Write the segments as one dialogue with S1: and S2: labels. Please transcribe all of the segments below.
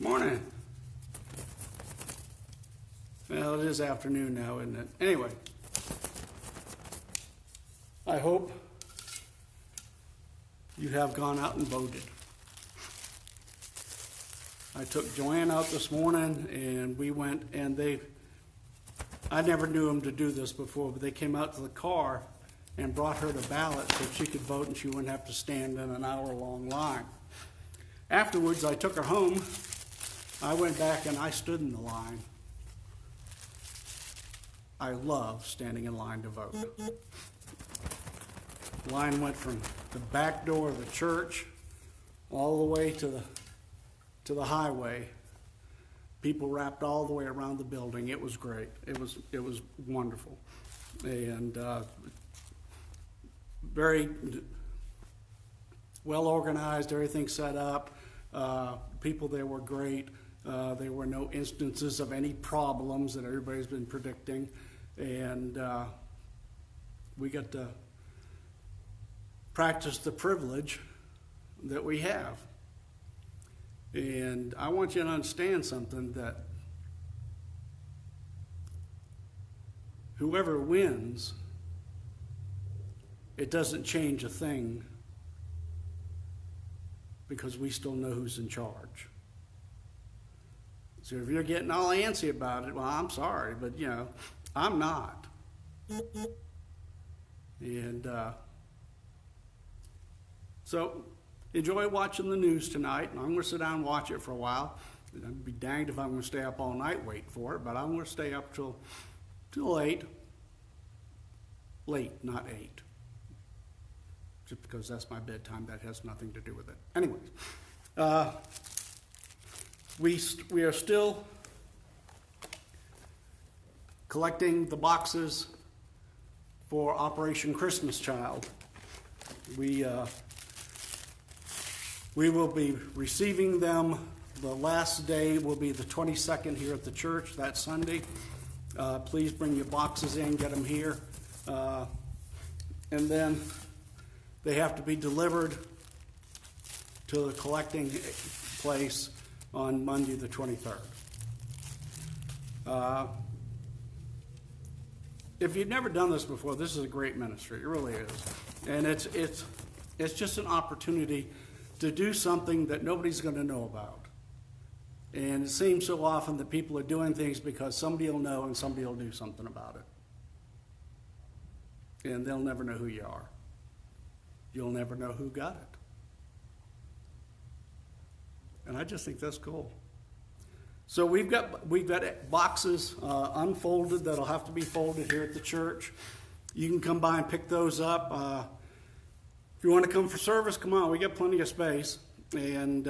S1: Morning. Well, it is afternoon now, isn't it? Anyway, I hope you have gone out and voted. I took Joanne out this morning and we went and I never knew them to do this before, but they came out to the car and brought her the ballot so she could vote and she wouldn't have to stand in an hour-long line. Afterwards, I took her home. I went back and I stood in the line. I love standing in line to vote. The line went from the back door of the church all the way to the highway. People wrapped all the way around the building. It was great. It was wonderful, and very well organized. Everything set up. People there were great. There were no instances of any problems that everybody's been predicting, and we got to practice the privilege that we have. And I want you to understand something, that whoever wins, it doesn't change a thing, because we still know who's in charge. So if you're getting all antsy about it, well, I'm sorry, but I'm not. And so enjoy watching the news tonight. And I'm going to sit down and watch it for a while. I'd be danged if I'm going to stay up all night waiting for it, but I'm going to stay up till 8. Late, not 8. Just because that's my bedtime. That has nothing to do with it. Anyways, we are still collecting the boxes for Operation Christmas Child. We will be receiving them. The last day will be the 22nd here at the church, that Sunday. Please bring your boxes in, get them here. And then they have to be delivered to the collecting place on Monday the 23rd. If you've never done this before, this is a great ministry. It really is. And it's just an opportunity to do something that nobody's going to know about. And it seems so often that people are doing things because somebody will know and somebody will do something about it. And they'll never know who you are. You'll never know who got it. And I just think that's cool. So we've got boxes unfolded that'll have to be folded here at the church. You can come by and pick those up. If you want to come for service, come on. We got plenty of space. And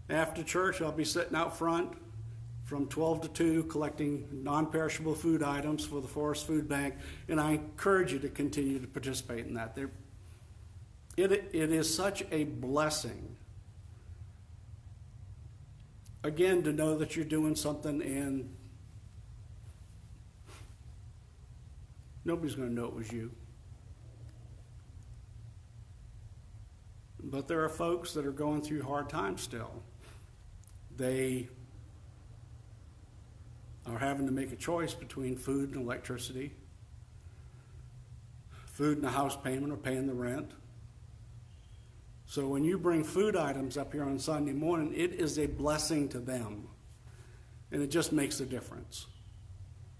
S1: after church, I'll be sitting out front from 12 to 2 collecting non-perishable food items for the Forest Food Bank. And I encourage you to continue to participate in that. It is such a blessing, again, to know that you're doing something and nobody's going to know it was you. But there are folks that are going through hard times still. They are having to make a choice between food and electricity, food and a house payment or paying the rent. So when you bring food items up here on Sunday morning, it is a blessing to them. And it just makes a difference.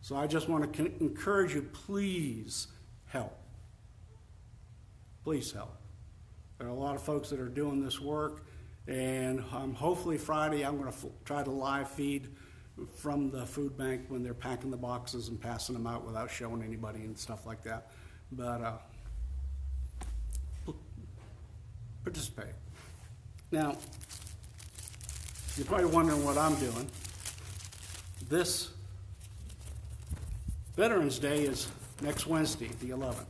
S1: So I just want to encourage you, please help. Please help. There are a lot of folks that are doing this work. And hopefully Friday I'm going to try to live feed from the food bank when they're packing the boxes and passing them out without showing anybody and stuff like that. But participate. Now, you're probably wondering what I'm doing. This Veterans Day is next Wednesday, the 11th.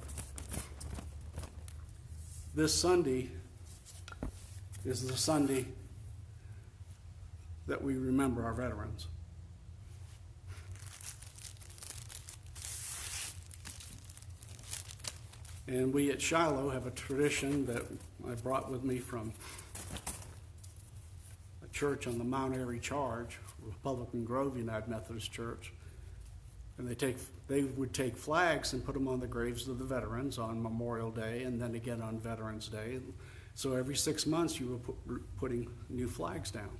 S1: This Sunday is the Sunday that we remember our veterans. And we at Shiloh have a tradition that I brought with me from a church on the Mount Airy Charge, Republican Grove United Methodist Church, and they would take flags and put them on the graves of the veterans on Memorial Day and then again on Veterans Day. So every 6 months you were putting new flags down.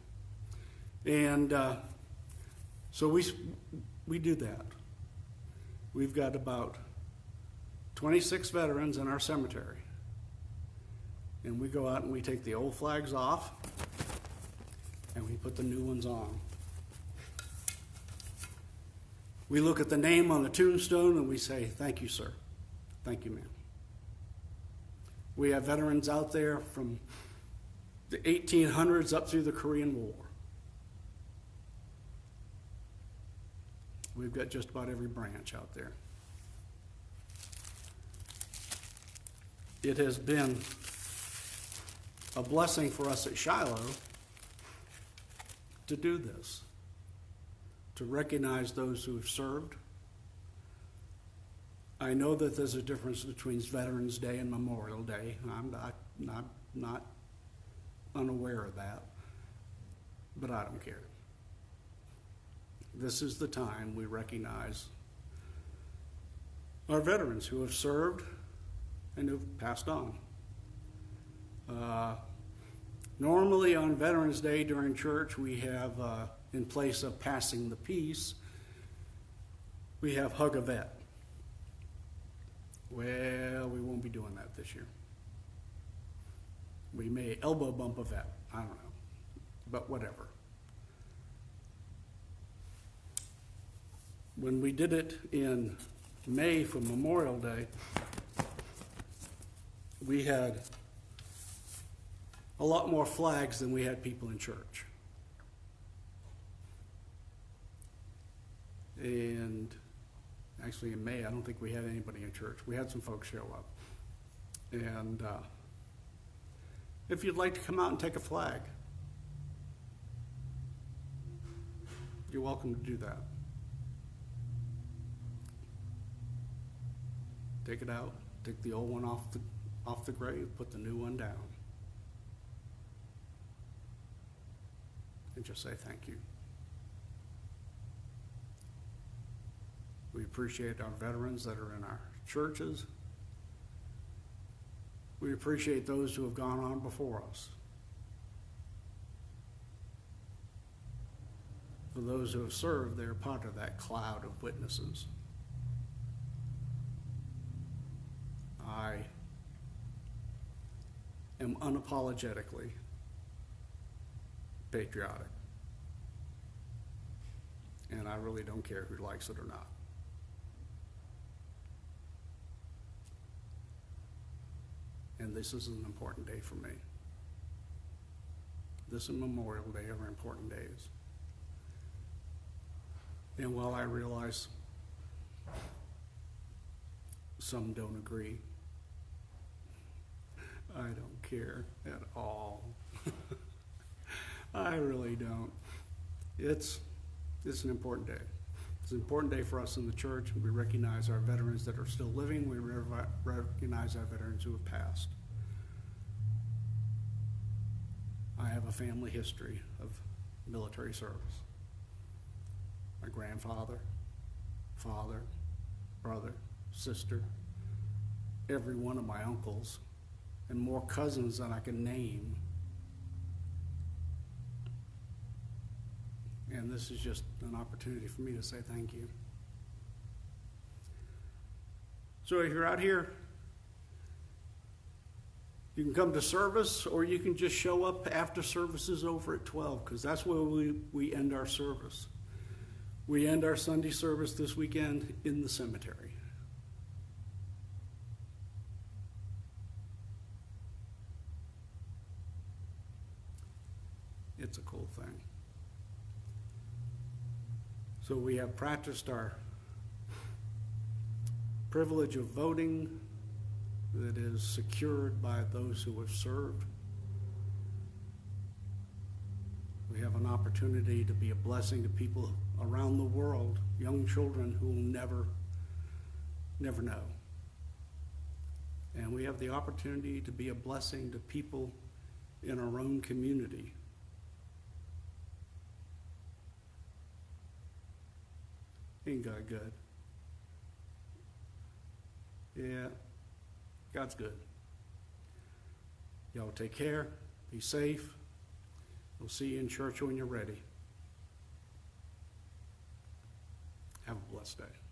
S1: And so we do that. We've got about 26 veterans in our cemetery. And we go out and we take the old flags off and we put the new ones on. We look at the name on the tombstone and we say, "Thank you, sir. Thank you, ma'am." We have veterans out there from the 1800s up through the Korean War. We've got just about every branch out there. It has been a blessing for us at Shiloh to do this, to recognize those who have served. I know that there's a difference between Veterans Day and Memorial Day. I'm not unaware of that, but I don't care. This is the time we recognize our veterans who have served and who've passed on. Normally on Veterans Day during church, we have, in place of passing the peace, we have hug a vet. Well, we won't be doing that this year. We may elbow bump a vet. I don't know, but whatever. When we did it in May for Memorial Day, we had a lot more flags than we had people in church. And actually in May, I don't think we had anybody in church. We had some folks show up. And if you'd like to come out and take a flag, you're welcome to do that. Take it out, take the old one off the grave, put the new one down. And just say thank you. We appreciate our veterans that are in our churches. We appreciate those who have gone on before us. For those who have served, they're part of that cloud of witnesses. I am unapologetically patriotic. And I really don't care who likes it or not. And this is an important day for me. This and Memorial Day are important days. And while I realize some don't agree, I don't care at all. I really don't. It's an important day. It's an important day for us in the church. We recognize our veterans that are still living. We recognize our veterans who have passed. I have a family history of military service. My grandfather, father, brother, sister, every one of my uncles, and more cousins than I can name. And this is just an opportunity for me to say thank you. So if you're out here, you can come to service, or you can just show up after service is over at 12, because that's where we end our service. We end our Sunday service this weekend in the cemetery. It's a cool thing. So we have practiced our privilege of voting that is secured by those who have served. We have an opportunity to be a blessing to people around the world, young children who will never know. And we have the opportunity to be a blessing to people in our own community Ain't God good? Yeah, God's good. Y'all take care. Be safe. We'll see you in church when you're ready. Have a blessed day.